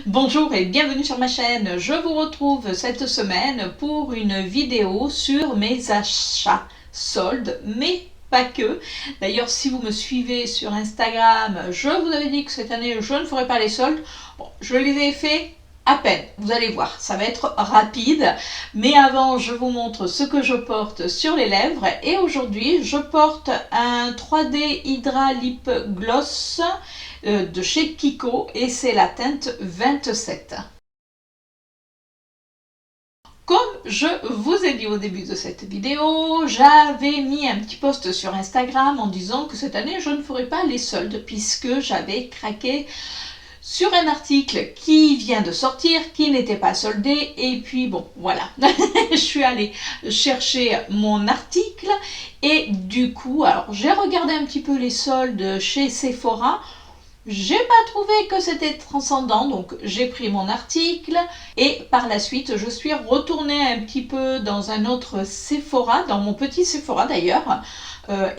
Bonjour et bienvenue sur ma chaîne. Je vous retrouve cette semaine pour une vidéo sur mes achats soldes, mais pas que. D'ailleurs, si vous me suivez sur Instagram, je vous avais dit que cette année, je ne ferai pas les soldes. Bon, je les ai fait à peine. Vous allez voir, ça va être rapide. Mais avant, je vous montre ce que je porte sur les lèvres. Et aujourd'hui, je porte un 3D Hydra Lip Gloss de chez Kiko et c'est la teinte 27. Comme je vous ai dit au début de cette vidéo, j'avais mis un petit post sur Instagram en disant que cette année je ne ferais pas les soldes puisque j'avais craqué sur un article qui vient de sortir, qui n'était pas soldé, et puis bon, voilà, je suis allée chercher mon article, et du coup, alors j'ai regardé un petit peu les soldes chez Sephora. J'ai pas trouvé que c'était transcendant, donc j'ai pris mon article et par la suite je suis retournée un petit peu dans un autre Sephora, dans mon petit Sephora d'ailleurs.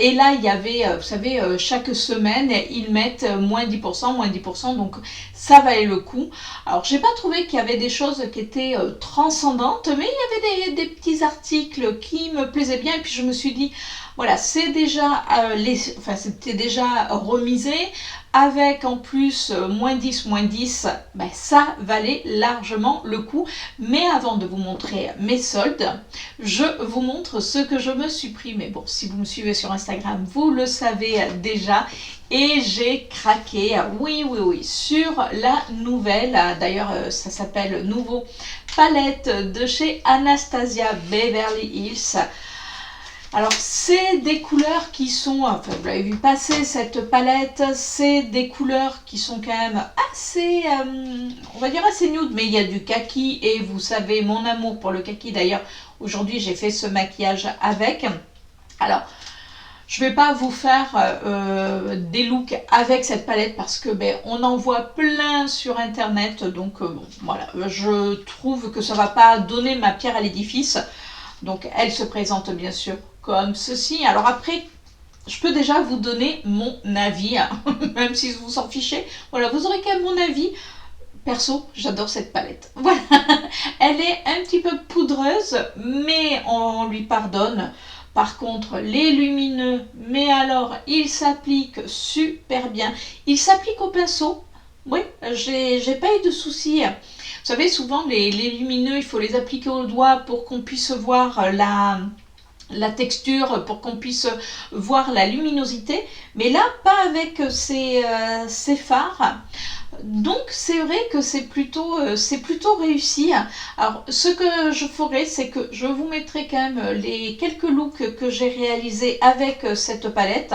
Et là il y avait, vous savez, chaque semaine ils mettent moins 10%, donc ça valait le coup. Alors j'ai pas trouvé qu'il y avait des choses qui étaient transcendantes, mais il y avait des petits articles qui me plaisaient bien et puis je me suis dit, voilà, c'est déjà, c'était déjà remisé. Avec en plus moins 10, ben ça valait largement le coup. Mais avant de vous montrer mes soldes, je vous montre ce que je me suis pris. Mais bon, si vous me suivez sur Instagram, vous le savez déjà. Et j'ai craqué, oui, sur la nouvelle, d'ailleurs ça s'appelle Nouveau Palette de chez Anastasia Beverly Hills. Alors c'est des couleurs qui sont, enfin vous l'avez vu passer cette palette, c'est des couleurs qui sont quand même assez, on va dire assez nude, mais il y a du kaki et vous savez mon amour pour le kaki. D'ailleurs aujourd'hui j'ai fait ce maquillage avec. Alors je vais pas vous faire des looks avec cette palette parce que on en voit plein sur internet, donc bon, voilà, je trouve que ça va pas donner ma pierre à l'édifice. Donc elle se présente bien sûr comme ceci. Alors après, je peux déjà vous donner mon avis, même si vous s'en fichez. Voilà, vous aurez quand même mon avis. Perso, j'adore cette palette. Voilà, elle est un petit peu poudreuse, mais on lui pardonne. Par contre, les lumineux, mais alors, il s'applique super bien. Il s'applique au pinceau. Oui, j'ai pas eu de soucis. Vous savez, souvent, les lumineux, il faut les appliquer au doigt pour qu'on puisse voir la texture, pour qu'on puisse voir la luminosité. Mais là, pas avec ces fards. Donc c'est vrai que c'est plutôt réussi. Alors ce que je ferai, c'est que je vous mettrai quand même les quelques looks que j'ai réalisés avec cette palette.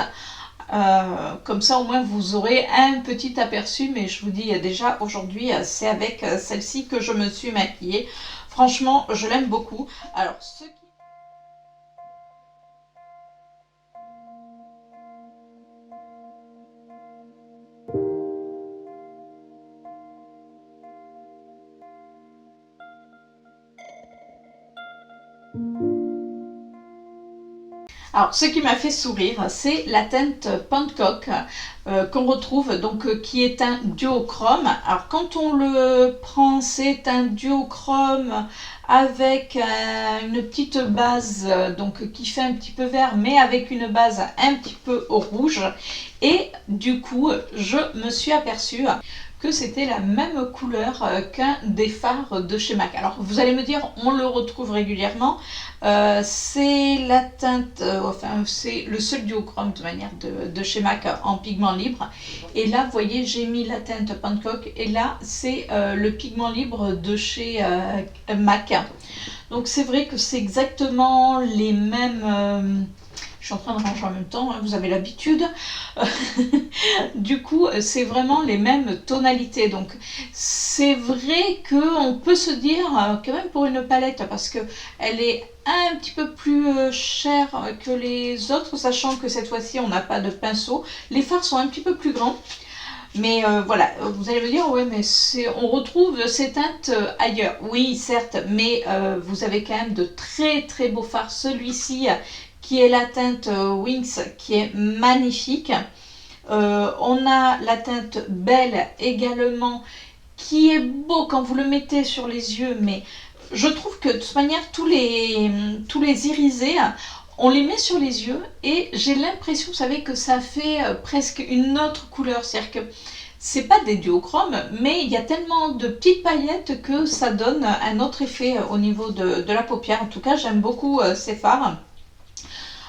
Comme ça au moins vous aurez un petit aperçu, mais je vous dis déjà aujourd'hui c'est avec celle-ci que je me suis maquillée. Franchement je l'aime beaucoup. Alors ce qui m'a fait sourire, c'est la teinte Pancock qu'on retrouve, donc qui est un duochrome. Alors quand on le prend, c'est un duochrome avec une petite base donc qui fait un petit peu vert, mais avec une base un petit peu rouge. Et du coup, je me suis aperçue que c'était la même couleur qu'un des fards de chez MAC. Alors vous allez me dire, on le retrouve régulièrement. C'est la teinte, enfin c'est le seul duochrome de manière de chez MAC en pigment libre. Et là, vous voyez, j'ai mis la teinte Pancock et là, c'est le pigment libre de chez MAC. Donc c'est vrai que c'est exactement les mêmes... je suis en train de ranger en même temps, hein, vous avez l'habitude. Du coup, c'est vraiment les mêmes tonalités. Donc, c'est vrai qu'on peut se dire, quand même pour une palette, parce qu'elle est un petit peu plus chère que les autres, sachant que cette fois-ci, on n'a pas de pinceau. Les fards sont un petit peu plus grands. Mais voilà, vous allez me dire, ouais, mais on retrouve ces teintes ailleurs. Oui, certes, mais vous avez quand même de très très beaux fards. Celui-ci, qui est la teinte Wings, qui est magnifique. On a la teinte Belle également, qui est beau quand vous le mettez sur les yeux, mais je trouve que de toute manière, tous les irisés, on les met sur les yeux et j'ai l'impression, vous savez, que ça fait presque une autre couleur. C'est-à-dire que c'est pas des duochromes, mais il y a tellement de petites paillettes que ça donne un autre effet au niveau de la paupière. En tout cas, j'aime beaucoup ces fards.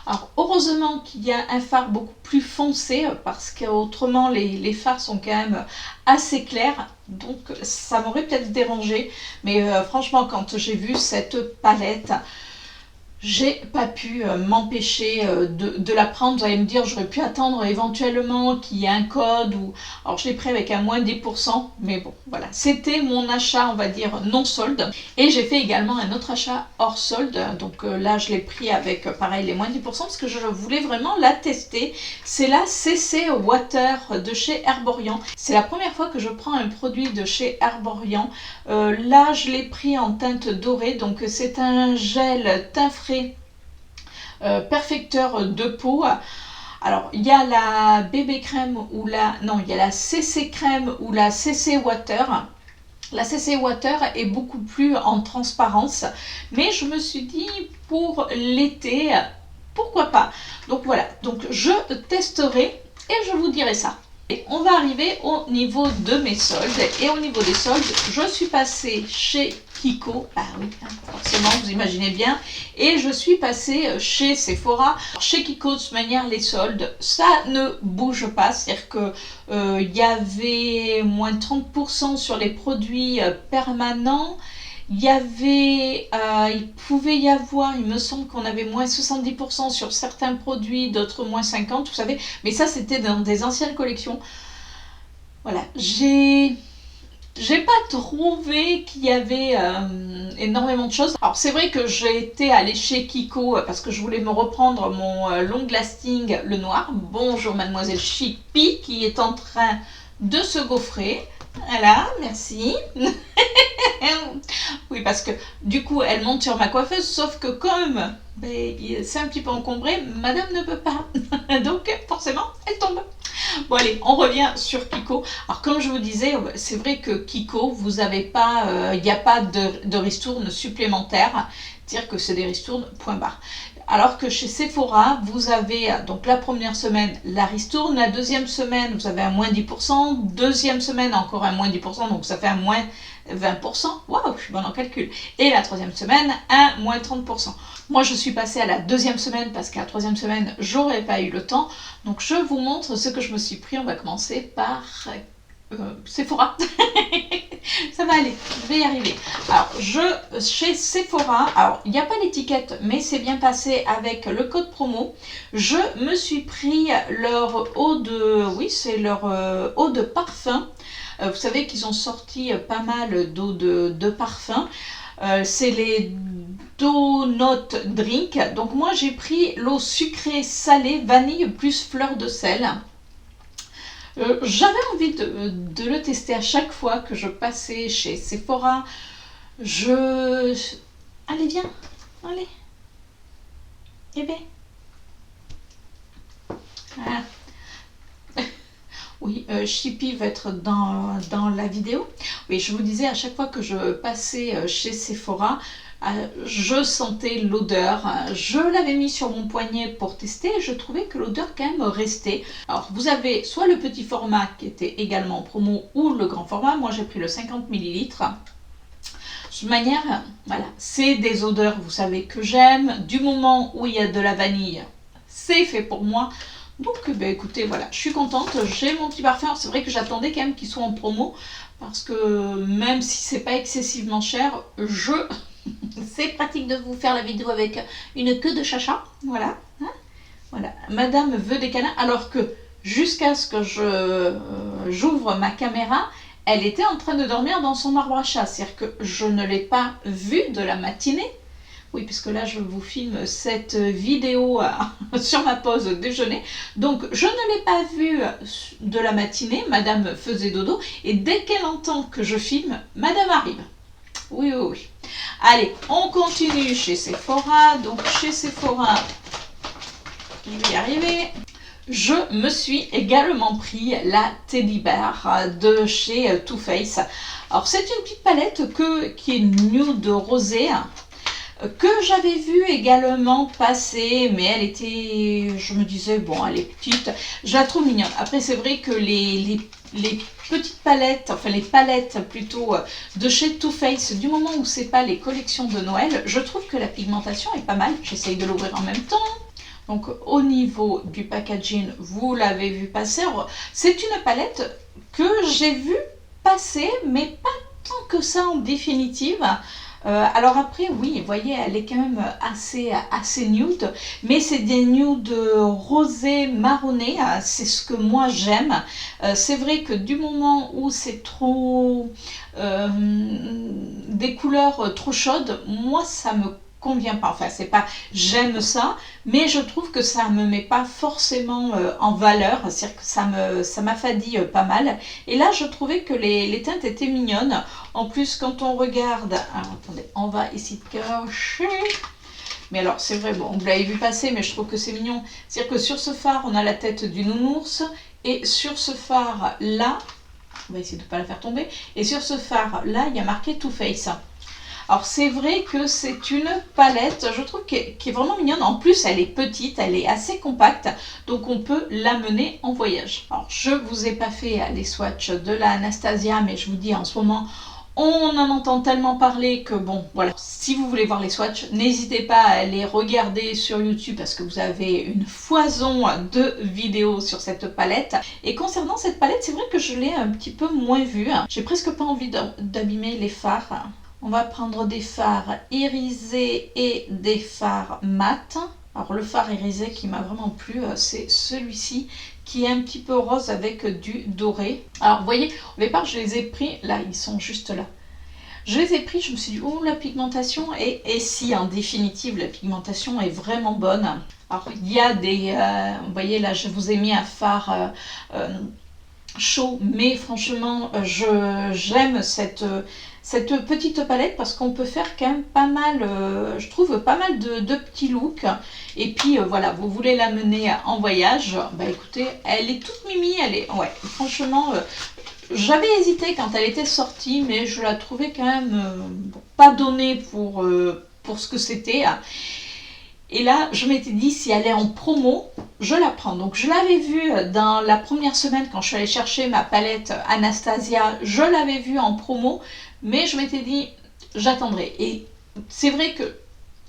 Alors, heureusement qu'il y a un fard beaucoup plus foncé, parce qu'autrement, les fards sont quand même assez clairs. Donc, ça m'aurait peut-être dérangé. Mais franchement, quand j'ai vu cette palette, j'ai pas pu m'empêcher de la prendre. Vous allez me dire, j'aurais pu attendre éventuellement qu'il y ait un code. Alors je l'ai pris avec un moins 10%, mais bon, voilà. C'était mon achat, on va dire, non solde. Et j'ai fait également un autre achat hors solde. Donc là, je l'ai pris avec, pareil, les moins 10% parce que je voulais vraiment la tester. C'est la CC Water de chez Herborian. C'est la première fois que je prends un produit de chez Herborian. Là, je l'ai pris en teinte dorée. Donc c'est un gel teint frais perfecteur de peau. Alors il y a la bébé crème ou il y a la CC crème ou la CC water. La CC water est beaucoup plus en transparence, mais je me suis dit pour l'été, pourquoi pas. Donc voilà, donc je testerai et je vous dirai ça. Et on va arriver au niveau de mes soldes. Et au niveau des soldes, je suis passée chez Kiko. Ah oui, forcément, vous imaginez bien. Et je suis passée chez Sephora. Chez Kiko, de toute manière, les soldes, ça ne bouge pas. C'est-à-dire que y avait moins 30% sur les produits permanents. Il pouvait y avoir, il me semble qu'on avait moins 70% sur certains produits, d'autres moins 50%, vous savez, mais ça c'était dans des anciennes collections. Voilà, j'ai pas trouvé qu'il y avait énormément de choses. Alors c'est vrai que j'ai été allée chez Kiko parce que je voulais me reprendre mon long lasting, le noir. Bonjour mademoiselle Chippy qui est en train de se gaufrer. Voilà, merci. Oui, parce que du coup, elle monte sur ma coiffeuse, sauf que comme c'est un petit peu encombré, madame ne peut pas. Donc, forcément, elle tombe. Bon, allez, on revient sur Kiko. Alors, comme je vous disais, c'est vrai que Kiko, vous n'avez pas, il n'y a pas de ristourne supplémentaire. Dire que c'est des ristournes, point barre. Alors que chez Sephora, vous avez donc la première semaine la ristourne, la deuxième semaine vous avez un moins 10%, deuxième semaine encore un moins 10%, donc ça fait un moins 20%, waouh, je suis bonne en calcul, et la troisième semaine un moins 30%. Moi je suis passée à la deuxième semaine parce qu'à la troisième semaine j'aurais pas eu le temps, donc je vous montre ce que je me suis pris. On va commencer par Sephora. Ça va aller, je vais y arriver. Alors, chez Sephora, alors il n'y a pas d'étiquette, mais c'est bien passé avec le code promo. Je me suis pris leur eau de, oui, c'est leur eau de parfum. Vous savez qu'ils ont sorti pas mal d'eau de parfum. C'est les Donut Drink. Donc moi j'ai pris l'eau sucrée salée, vanille plus fleur de sel. J'avais envie de le tester à chaque fois que je passais chez Sephora. Allez, viens. Allez. Bébé. Voilà. Oui, Chippy va être dans la vidéo. Oui, je vous disais, à chaque fois que je passais chez Sephora, je sentais l'odeur. Je l'avais mis sur mon poignet pour tester et je trouvais que l'odeur quand même restait. Alors, vous avez soit le petit format qui était également en promo ou le grand format. Moi, j'ai pris le 50 ml. De toute manière, voilà, c'est des odeurs, vous savez, que j'aime. Du moment où il y a de la vanille, c'est fait pour moi. Donc, écoutez, voilà, je suis contente. J'ai mon petit parfum. C'est vrai que j'attendais quand même qu'il soit en promo parce que même si c'est pas excessivement cher, c'est pratique de vous faire la vidéo avec une queue de chacha. Voilà. Hein, voilà. Madame veut des câlins alors que jusqu'à ce que j'ouvre ma caméra, elle était en train de dormir dans son arbre à chat. C'est-à-dire que je ne l'ai pas vue de la matinée. Oui, puisque là, je vous filme cette vidéo sur ma pause déjeuner. Donc, je ne l'ai pas vue de la matinée. Madame faisait dodo. Et dès qu'elle entend que je filme, madame arrive. Oui, oui, oui. Allez, on continue chez Sephora. Donc, chez Sephora, je vais y arriver. Je me suis également pris la Teddy Bear de chez Too Faced. Alors c'est une petite palette qui est nude rosé, que j'avais vu également passer, mais elle était, je me disais, bon, elle est petite, je la trouve mignonne. Après, c'est vrai que les petites palettes, enfin les palettes plutôt de chez Too Faced, du moment où c'est pas les collections de Noël, je trouve que la pigmentation est pas mal. J'essaye de l'ouvrir en même temps. Donc au niveau du packaging, vous l'avez vu passer. C'est une palette que j'ai vue passer, mais pas tant que ça en définitive. Alors après, oui, vous voyez, elle est quand même assez nude, mais c'est des nudes rosés marronnés, c'est ce que moi j'aime. C'est vrai que du moment où c'est trop des couleurs trop chaudes, moi ça me convient pas. Enfin, c'est pas j'aime ça, mais je trouve que ça me met pas forcément en valeur, c'est-à-dire que ça m'affadit pas mal. Et là, je trouvais que les teintes étaient mignonnes. En plus, quand on regarde, alors, attendez, on va essayer de cacher. Mais alors, c'est vrai, bon, vous l'avez vu passer, mais je trouve que c'est mignon. C'est-à-dire que sur ce phare, on a la tête du nounours, et sur ce phare-là, on va essayer de ne pas la faire tomber, et sur ce phare-là, il y a marqué Too Faced. Alors c'est vrai que c'est une palette, je trouve, qui est vraiment mignonne. En plus, elle est petite, elle est assez compacte, donc on peut l'amener en voyage. Alors je vous ai pas fait les swatchs de la Anastasia, mais je vous dis en ce moment, on en entend tellement parler que bon, voilà. Si vous voulez voir les swatchs, n'hésitez pas à les regarder sur YouTube parce que vous avez une foison de vidéos sur cette palette. Et concernant cette palette, c'est vrai que je l'ai un petit peu moins vue. J'ai presque pas envie d'abîmer les fards. On va prendre des fards irisés et des fards mat. Alors le fard irisé qui m'a vraiment plu, c'est celui-ci qui est un petit peu rose avec du doré. Alors vous voyez, au départ je les ai pris, là ils sont juste là. Je les ai pris, je me suis dit, oh la pigmentation, et si en définitive la pigmentation est vraiment bonne. Alors il y a des, vous voyez là je vous ai mis un fard chaud, mais franchement j'aime cette petite palette parce qu'on peut faire quand même pas mal, je trouve pas mal de petits looks. Et puis voilà, vous voulez la mener en voyage, bah écoutez, elle est toute mimi, elle est, ouais, franchement, j'avais hésité quand elle était sortie, mais je la trouvais quand même pas donnée pour ce que c'était. Et là, je m'étais dit, si elle est en promo, je la prends. Donc, je l'avais vue dans la première semaine quand je suis allée chercher ma palette Anastasia. Je l'avais vue en promo, mais je m'étais dit, j'attendrai. Et c'est vrai que,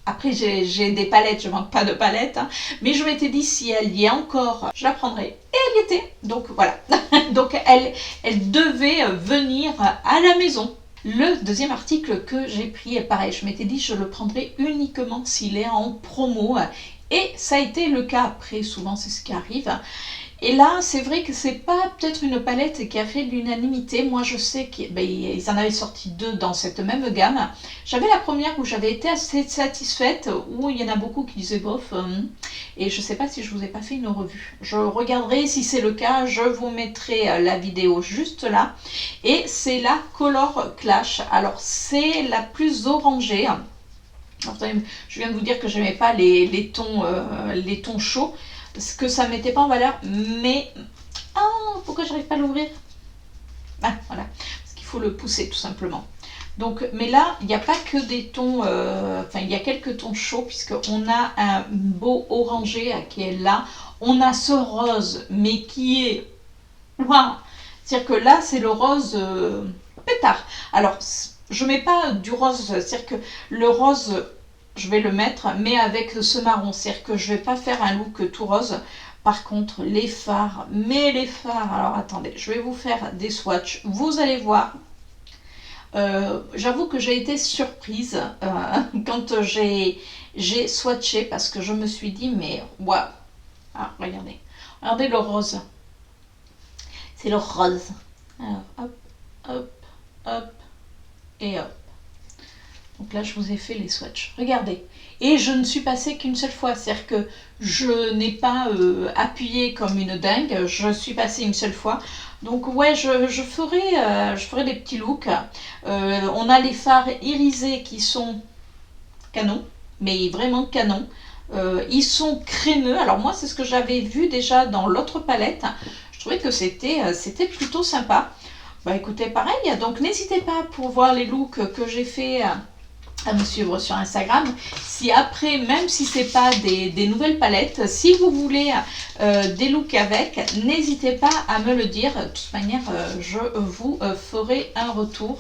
après, j'ai des palettes, je manque pas de palettes, hein, mais je m'étais dit, si elle y est encore, je la prendrai. Et elle y était. Donc, voilà. Donc, elle devait venir à la maison. Le deuxième article que j'ai pris est pareil, je m'étais dit je le prendrai uniquement s'il est en promo et ça a été le cas. Après souvent c'est ce qui arrive. Et là, c'est vrai que c'est pas peut-être une palette qui a fait l'unanimité. Moi, je sais qu'ils en avaient sorti deux dans cette même gamme. J'avais la première où j'avais été assez satisfaite, où il y en a beaucoup qui disaient bof. Et je sais pas si je vous ai pas fait une revue. Je regarderai si c'est le cas. Je vous mettrai la vidéo juste là. Et c'est la Color Clash. Alors, c'est la plus orangée. Alors, je viens de vous dire que j'aimais pas les tons chauds. Parce que ça ne mettait pas en valeur, mais... Ah, pourquoi j'arrive pas à l'ouvrir? Ah, voilà, parce qu'il faut le pousser tout simplement. Donc, mais là, il n'y a pas que des tons... Enfin, il y a quelques tons chauds, puisqu'on a un beau orangé qui est là. On a ce rose, mais qui est... Waouh! C'est-à-dire que là, c'est le rose pétard. Alors, je ne mets pas du rose, c'est-à-dire que le rose... Je vais le mettre, mais avec ce marron. C'est-à-dire que je ne vais pas faire un look tout rose. Par contre, les fards, alors attendez, je vais vous faire des swatchs. Vous allez voir. J'avoue que j'ai été surprise quand j'ai swatché parce que je me suis dit, mais waouh! Ah, regardez. Regardez le rose. C'est le rose. Alors, hop, hop, hop, et hop. Donc là, je vous ai fait les swatchs. Regardez. Et je ne suis passée qu'une seule fois. C'est-à-dire que je n'ai pas appuyé comme une dingue. Je suis passée une seule fois. Donc ouais, je ferai des petits looks. On a les fards irisés qui sont canon. Mais vraiment canon. Ils sont crémeux. Alors moi, c'est ce que j'avais vu déjà dans l'autre palette. Je trouvais que c'était plutôt sympa. Bah écoutez, pareil, donc n'hésitez pas pour voir les looks que j'ai fait à me suivre sur Instagram. Si après, même si c'est pas des nouvelles palettes, si vous voulez des looks avec, n'hésitez pas à me le dire. De toute manière, je vous ferai un retour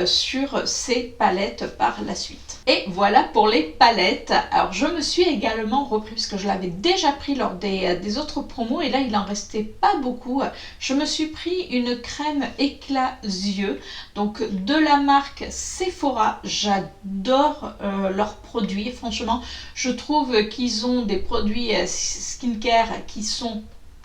sur ces palettes par la suite. Et voilà pour les palettes. Alors je me suis également repris, parce que je l'avais déjà pris lors des autres promos, et là il en restait pas beaucoup. Je me suis pris une crème éclat yeux, donc de la marque Sephora. J'adore leurs produits, franchement je trouve qu'ils ont des produits skincare qui sont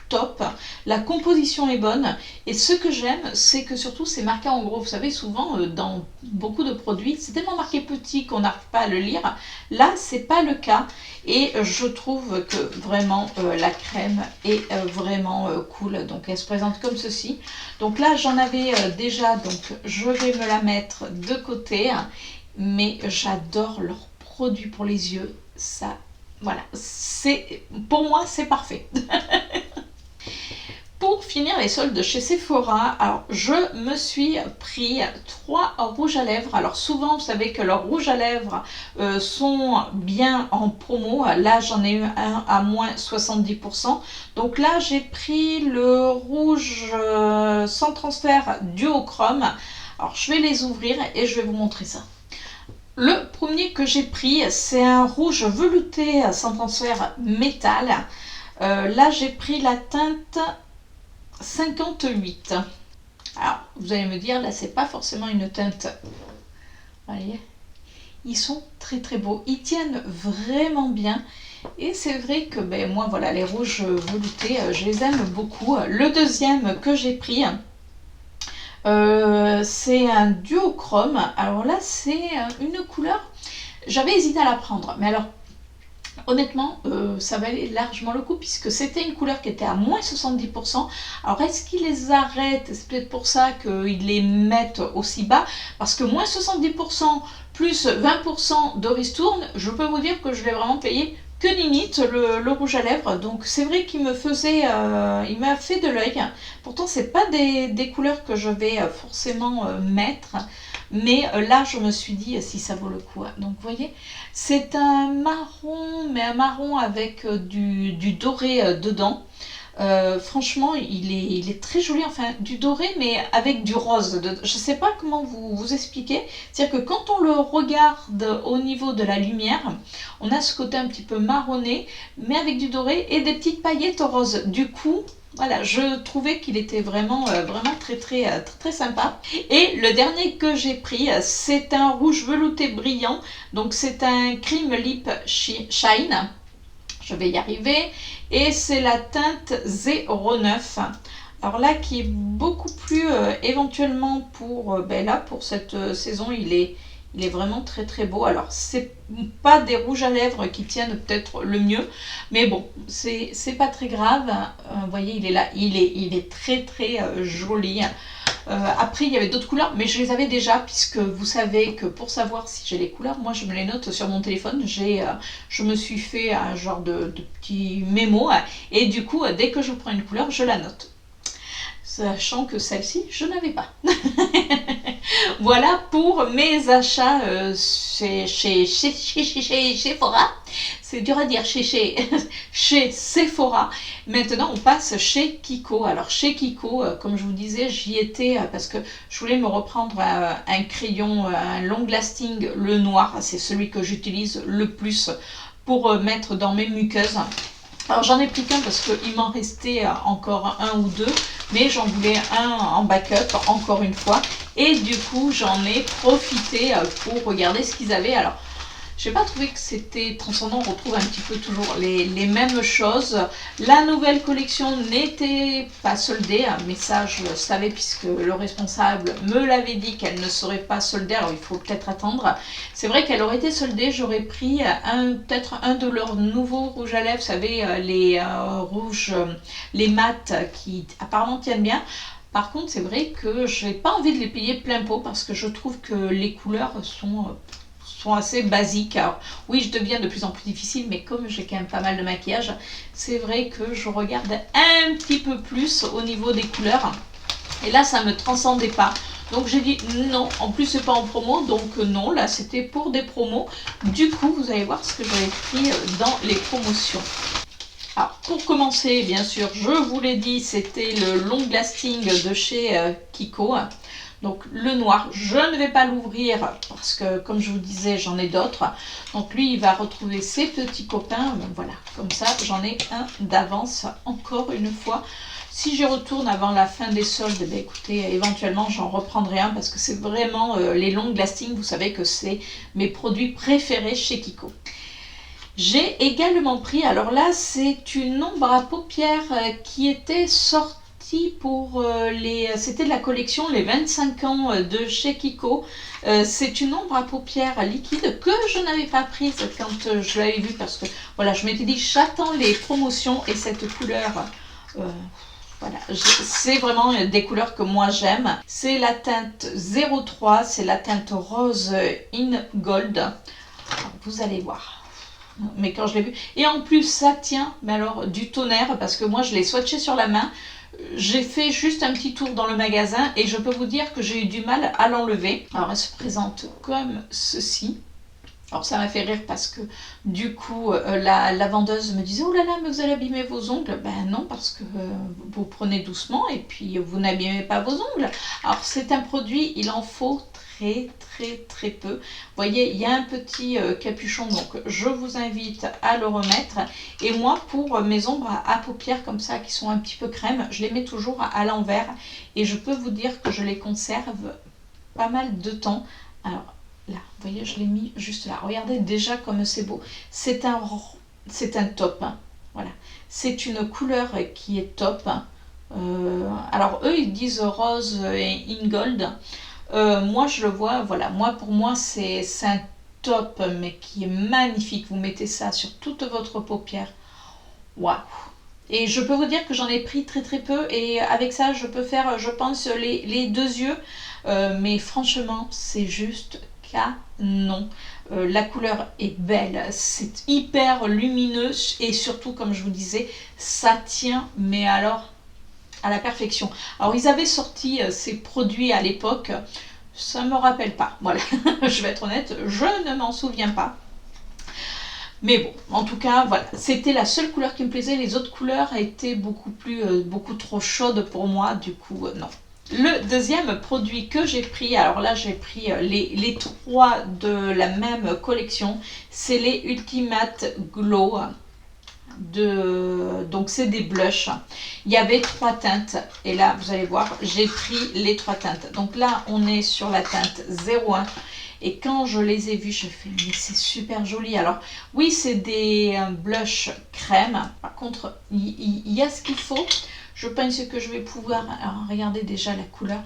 top, la composition est bonne, et ce que j'aime, c'est que surtout c'est marqué en gros. Vous savez, souvent dans beaucoup de produits, c'est tellement marqué petit qu'on n'arrive pas à le lire. Là, c'est pas le cas, et je trouve que vraiment la crème est vraiment cool. Donc elle se présente comme ceci. Donc là, j'en avais déjà, donc je vais me la mettre de côté, mais j'adore leurs produits pour les yeux. Ça, voilà, c'est pour moi, c'est parfait. Pour finir les soldes chez Sephora, alors je me suis pris 3 rouges à lèvres. Alors souvent, vous savez que leurs rouges à lèvres sont bien en promo. Là, j'en ai eu un à moins 70%. Donc là, j'ai pris le rouge sans transfert duochrome. Alors je vais les ouvrir et je vais vous montrer ça. Le premier que j'ai pris, c'est un rouge velouté sans transfert métal. Là, j'ai pris la teinte 58. Alors, vous allez me dire, là, c'est pas forcément une teinte. Voyez, ils sont très très beaux. Ils tiennent vraiment bien. Et c'est vrai que, ben, moi, voilà, les rouges veloutés, je les aime beaucoup. Le deuxième que j'ai pris, c'est un duochrome. Alors là, c'est une couleur. J'avais hésité à la prendre, mais alors, honnêtement, ça valait largement le coup, puisque c'était une couleur qui était à moins 70%. Alors, est-ce qu'ils les arrêtent? C'est peut-être pour ça qu'ils les mettent aussi bas, parce que moins 70% plus 20% de ristourne, je peux vous dire que je l'ai vraiment payé que limite le rouge à lèvres. Donc c'est vrai qu'il me faisait, il m'a fait de l'œil. Pourtant c'est pas des couleurs que je vais forcément mettre, mais là je me suis dit si ça vaut le coup. Donc vous voyez, c'est un marron, mais un marron avec du doré dedans. Franchement, il est très joli, enfin du doré, mais avec du rose. Je ne sais pas comment vous expliquer. C'est-à-dire que quand on le regarde au niveau de la lumière, on a ce côté un petit peu marronné, mais avec du doré et des petites paillettes roses. Du coup, voilà, je trouvais qu'il était vraiment, vraiment très sympa. Et le dernier que j'ai pris, c'est un rouge velouté brillant. Donc c'est un Cream Lip Shine. Je vais y arriver. Et c'est la teinte 09. Alors là, qui est beaucoup plus éventuellement pour, ben là, pour cette saison, il est vraiment très beau. Alors, c'est pas des rouges à lèvres qui tiennent peut-être le mieux, mais bon, c'est pas très grave. Vous voyez, il est là, il est très joli. Après, il y avait d'autres couleurs, mais je les avais déjà, puisque vous savez que pour savoir si j'ai les couleurs, moi je me les note sur mon téléphone. Je me suis fait un genre de petit mémo, et du coup, dès que je prends une couleur, je la note. Sachant que celle-ci, je n'avais pas. Voilà pour mes achats chez Sephora. C'est dur à dire, chez Sephora. Maintenant, on passe chez Kiko. Alors, chez Kiko, comme je vous disais, j'y étais parce que je voulais me reprendre un crayon, un long lasting, le noir. C'est celui que j'utilise le plus pour mettre dans mes muqueuses. Alors j'en ai pris qu'un parce qu'il m'en restait encore un ou deux, mais j'en voulais un en backup encore une fois, et du coup j'en ai profité pour regarder ce qu'ils avaient. Alors j'ai pas trouvé que c'était transcendant, on retrouve un petit peu toujours les mêmes choses. La nouvelle collection n'était pas soldée, mais ça je le savais puisque le responsable me l'avait dit qu'elle ne serait pas soldée, alors il faut peut-être attendre. C'est vrai qu'elle aurait été soldée, j'aurais pris peut-être un de leurs nouveaux rouges à lèvres, vous savez, les rouges, les mats qui apparemment tiennent bien. Par contre, c'est vrai que je n'ai pas envie de les payer plein pot parce que je trouve que les couleurs sont sont assez basiques. Alors, oui, je deviens de plus en plus difficile, mais comme j'ai quand même pas mal de maquillage, c'est vrai que je regarde un petit peu plus au niveau des couleurs. Et là, ça me transcendait pas. Donc j'ai dit non, en plus c'est pas en promo, donc non, là c'était pour des promos. Du coup, vous allez voir ce que j'avais pris dans les promotions. Alors pour commencer, bien sûr, je vous l'ai dit, c'était le Long Lasting de chez Kiko. Donc le noir, je ne vais pas l'ouvrir parce que comme je vous disais, j'en ai d'autres. Donc lui, il va retrouver ses petits copains. Donc, voilà, comme ça, j'en ai un d'avance encore une fois. Si j'y retourne avant la fin des soldes, ben écoutez, éventuellement j'en reprendrai un parce que c'est vraiment les Long Lasting, vous savez que c'est mes produits préférés chez Kiko. J'ai également pris, alors là c'est une ombre à paupières qui était sortie pour c'était de la collection les 25 ans de chez Kiko. C'est une ombre à paupières liquide que je n'avais pas prise quand je l'avais vue parce que voilà, je m'étais dit j'attends les promotions et cette couleur... voilà, c'est vraiment des couleurs que moi j'aime. C'est la teinte 03, c'est la teinte rose in gold. Alors, vous allez voir. Mais quand je l'ai vu, et en plus ça tient, mais alors du tonnerre, parce que moi je l'ai swatché sur la main. J'ai fait juste un petit tour dans le magasin et je peux vous dire que j'ai eu du mal à l'enlever. Alors elle se présente comme ceci. Alors ça m'a fait rire parce que du coup la vendeuse me disait « Oh là là, mais vous allez abîmer vos ongles ». Ben non, parce que vous prenez doucement et puis vous n'abîmez pas vos ongles. Alors c'est un produit, il en faut très peu. Vous voyez, il y a un petit capuchon, donc je vous invite à le remettre. Et moi, pour mes ombres à paupières comme ça, qui sont un petit peu crème, je les mets toujours à l'envers. Et je peux vous dire que je les conserve pas mal de temps. Alors, là, vous voyez, je l'ai mis juste là. Regardez déjà comme c'est beau. C'est un top. Hein. Voilà. C'est une couleur qui est top. Alors, eux, ils disent rose et in gold. Moi, je le vois, voilà. Moi, pour moi, c'est un top, mais qui est magnifique. Vous mettez ça sur toute votre paupière. Waouh! Et je peux vous dire que j'en ai pris très peu. Et avec ça, je peux faire, je pense, les deux yeux. Mais franchement, c'est juste canon. La couleur est belle, c'est hyper lumineux et surtout, comme je vous disais, ça tient, mais alors à la perfection. Alors, ils avaient sorti ces produits à l'époque, ça ne me rappelle pas. Voilà, je vais être honnête, je ne m'en souviens pas. Mais bon, en tout cas, voilà, c'était la seule couleur qui me plaisait. Les autres couleurs étaient beaucoup trop chaudes pour moi, du coup, non. Le deuxième produit que j'ai pris, alors là j'ai pris les trois de la même collection, c'est les Ultimate Glow. Donc c'est des blushs. Il y avait trois teintes et là vous allez voir, j'ai pris les trois teintes. Donc là on est sur la teinte 01. Et quand je les ai vus, je fais mais c'est super joli. Alors oui, c'est des blushs crème. Par contre, il y a ce qu'il faut. Je pense que je vais pouvoir... Alors, regardez déjà la couleur.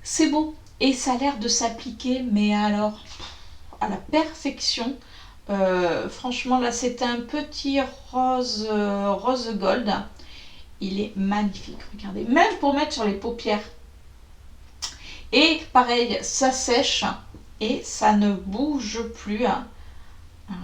C'est beau. Et ça a l'air de s'appliquer, mais alors, à la perfection. Franchement, là, c'est un petit rose gold. Il est magnifique. Regardez. Même pour mettre sur les paupières. Et pareil, ça sèche. Et ça ne bouge plus. Alors,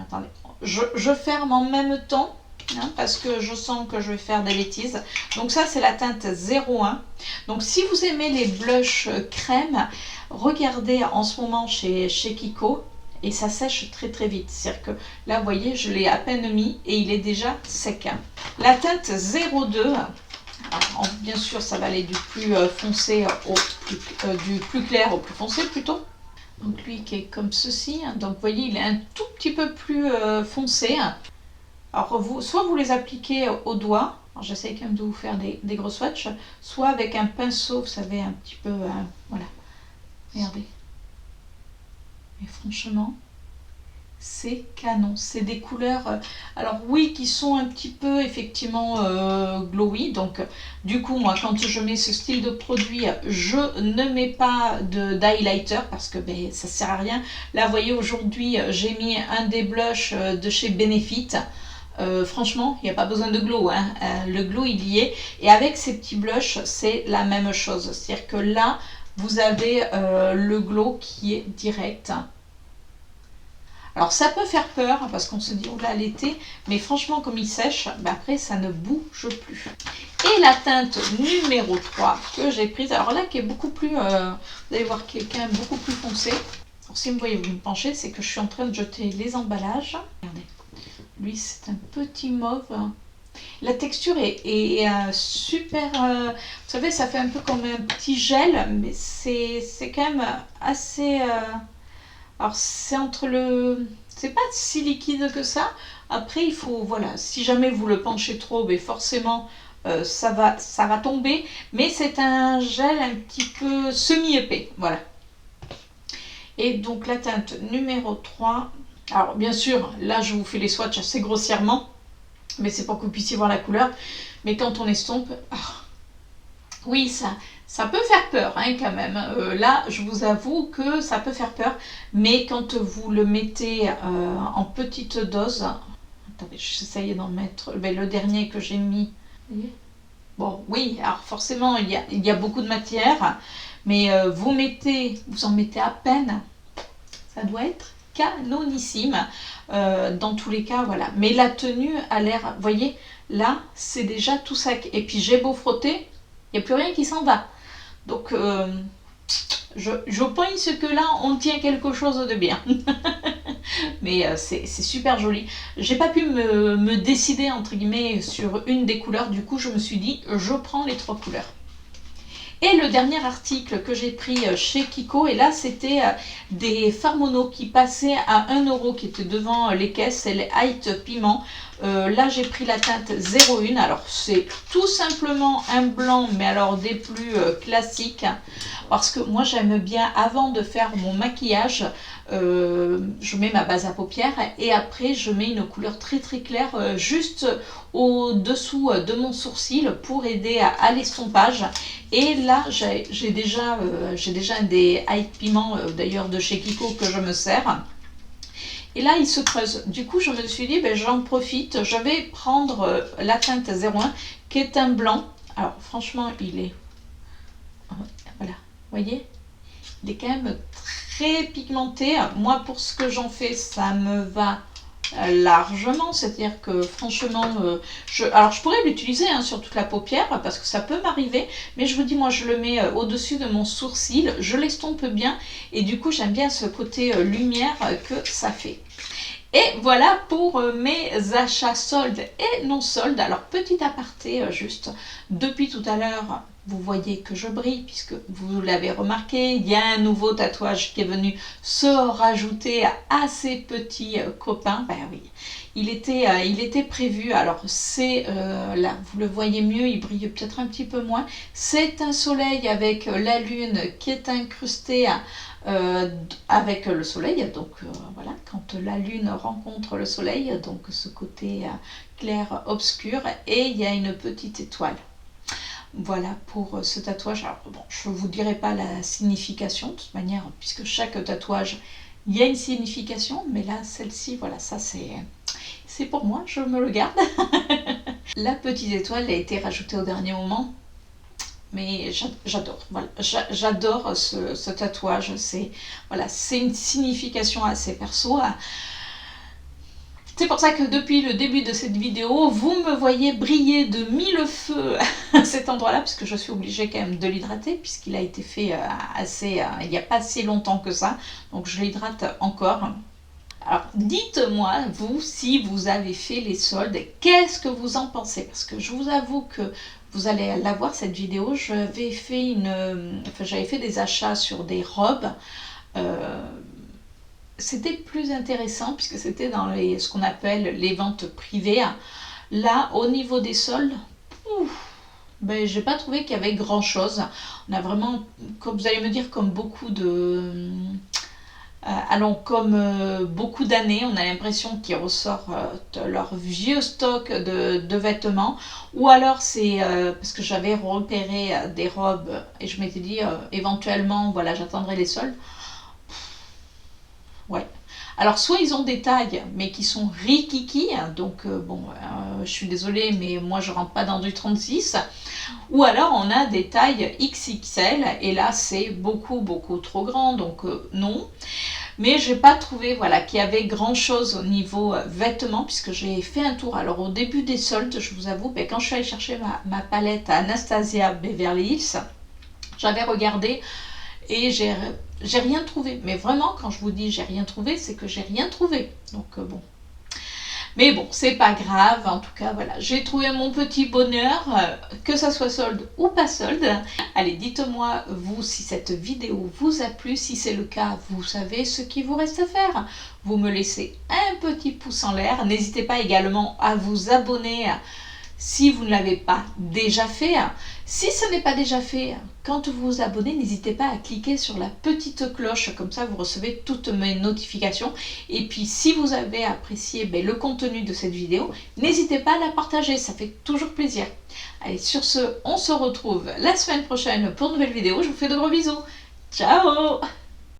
attendez. Je ferme en même temps. Hein, parce que je sens que je vais faire des bêtises. Donc ça c'est la teinte 01. Donc si vous aimez les blushs crème, regardez en ce moment chez Kiko et ça sèche très vite. C'est-à-dire que là vous voyez, je l'ai à peine mis et il est déjà sec. La teinte 02, alors, bien sûr ça va aller du plus foncé du plus clair au plus foncé plutôt. Donc lui qui est comme ceci, donc vous voyez il est un tout petit peu plus foncé. Alors, soit vous les appliquez au doigt, j'essaie quand même de vous faire des gros swatchs, soit avec un pinceau, vous savez, un petit peu, voilà, regardez. Mais franchement, c'est canon, c'est des couleurs, alors oui, qui sont un petit peu, effectivement, glowy, donc du coup, moi, quand je mets ce style de produit, je ne mets pas d'highlighter, parce que ben, ça sert à rien. Là, vous voyez, aujourd'hui, j'ai mis un des blushs de chez Benefit. Franchement, il n'y a pas besoin de glow, hein. Le glow il y est, et avec ces petits blushs c'est la même chose, c'est à dire que là vous avez le glow qui est direct. Alors ça peut faire peur hein, parce qu'on se dit, oh là, l'été, mais franchement, comme il sèche, ben après, ça ne bouge plus. Et la teinte numéro 3 que j'ai prise, alors là, qui est beaucoup plus, vous allez voir, qui est quand même beaucoup plus foncé. Alors, si vous me voyez, vous me penchez, c'est que je suis en train de jeter les emballages. Regardez, lui, c'est un petit mauve. La texture est super, vous savez, ça fait un peu comme un petit gel, mais c'est quand même assez... alors c'est entre le... c'est pas si liquide que ça. Après il faut, voilà, si jamais vous le penchez trop, mais forcément ça va tomber. Mais c'est un gel un petit peu semi-épais, voilà. Et donc la teinte numéro 3. Alors bien sûr, là je vous fais les swatchs assez grossièrement. Mais c'est pour que vous puissiez voir la couleur. Mais quand on estompe... oui, ça peut faire peur hein, quand même. Là, je vous avoue que ça peut faire peur. Mais quand vous le mettez en petite dose... Attendez, j'essayais d'en mettre... le dernier que j'ai mis... Bon, oui, alors forcément, il y a beaucoup de matière. Mais vous en mettez à peine. Ça doit être canonissime. Dans tous les cas, voilà. Mais la tenue a l'air... Vous voyez, là, c'est déjà tout sec. Et puis, j'ai beau frotter... il n'y a plus rien qui s'en va. Donc, je pense que là, on tient quelque chose de bien. Mais c'est super joli. J'ai pas pu me décider, entre guillemets, sur une des couleurs. Du coup, je me suis dit, je prends les 3 couleurs. Et le dernier article que j'ai pris chez Kiko, et là c'était des fards mono qui passaient à 1 €, qui étaient devant les caisses, c'est les Height Piment. Là j'ai pris la teinte 01, alors c'est tout simplement un blanc, mais alors des plus classiques, parce que moi j'aime bien, avant de faire mon maquillage, je mets ma base à paupières et après je mets une couleur très très claire juste au dessous de mon sourcil pour aider à l'estompage. Et là j'ai déjà des Height Piment d'ailleurs de chez Kiko que je me sers. Et là, il se creuse. Du coup, je me suis dit, ben, j'en profite. Je vais prendre la teinte 01, qui est un blanc. Alors, franchement, il est... voilà, vous voyez, il est quand même très pigmenté. Moi, pour ce que j'en fais, ça me va largement. C'est-à-dire que, franchement, alors, je pourrais l'utiliser hein, sur toute la paupière, parce que ça peut m'arriver. Mais je vous dis, moi, je le mets au-dessus de mon sourcil. Je l'estompe bien. Et du coup, j'aime bien ce côté lumière que ça fait. Et voilà pour mes achats soldes et non soldes. Alors, petit aparté, juste, depuis tout à l'heure, vous voyez que je brille, puisque vous l'avez remarqué, il y a un nouveau tatouage qui est venu se rajouter à ces petits copains. Ben oui, il était prévu. Alors, c'est, là, vous le voyez mieux, il brille peut-être un petit peu moins. C'est un soleil avec la lune qui est incrustée avec le soleil, donc voilà, quand la lune rencontre le soleil, donc ce côté clair obscur, et il y a une petite étoile. Voilà pour ce tatouage. Alors bon, je ne vous dirai pas la signification de toute manière, puisque chaque tatouage il y a une signification, mais là celle-ci, voilà, ça c'est pour moi, je me le garde. La petite étoile a été rajoutée au dernier moment. Mais j'adore, voilà, j'adore ce tatouage, c'est voilà, une signification assez perso. C'est pour ça que depuis le début de cette vidéo, vous me voyez briller de mille feux à cet endroit-là, puisque je suis obligée quand même de l'hydrater, puisqu'il a été fait il n'y a pas si longtemps que ça, donc je l'hydrate encore. Alors, dites-moi, vous, si vous avez fait les soldes, qu'est-ce que vous en pensez? Parce que je vous avoue que vous allez la voir cette vidéo, j'avais fait des achats sur des robes. C'était plus intéressant puisque c'était dans ce qu'on appelle les ventes privées. Là, au niveau des soldes, ben, j'ai pas trouvé qu'il y avait grand chose. On a vraiment, comme vous allez me dire, comme beaucoup de... comme beaucoup d'années, on a l'impression qu'ils ressortent leur vieux stock de vêtements. Ou alors c'est parce que j'avais repéré des robes et je m'étais dit éventuellement, voilà, j'attendrai les soldes. Ouais. Alors soit ils ont des tailles mais qui sont rikiki, donc bon, je suis désolée mais moi je rentre pas dans du 36. Ou alors on a des tailles XXL et là c'est beaucoup trop grand, donc non. Mais j'ai pas trouvé voilà, qu'il y avait grand chose au niveau vêtements, puisque j'ai fait un tour. Alors au début des soldes, je vous avoue, quand je suis allée chercher ma palette à Anastasia Beverly Hills, j'avais regardé et j'ai rien trouvé. Mais vraiment, quand je vous dis j'ai rien trouvé, c'est que j'ai rien trouvé. Donc bon. Mais bon, c'est pas grave, en tout cas, voilà, j'ai trouvé mon petit bonheur, que ça soit solde ou pas solde. Allez, dites-moi, vous, si cette vidéo vous a plu, si c'est le cas, vous savez ce qu'il vous reste à faire. Vous me laissez un petit pouce en l'air, n'hésitez pas également à vous abonner si vous ne l'avez pas déjà fait. Si ce n'est pas déjà fait, quand vous vous abonnez, n'hésitez pas à cliquer sur la petite cloche, comme ça vous recevez toutes mes notifications. Et puis si vous avez apprécié le contenu de cette vidéo, n'hésitez pas à la partager, ça fait toujours plaisir. Allez, sur ce, on se retrouve la semaine prochaine pour une nouvelle vidéo. Je vous fais de gros bisous. Ciao!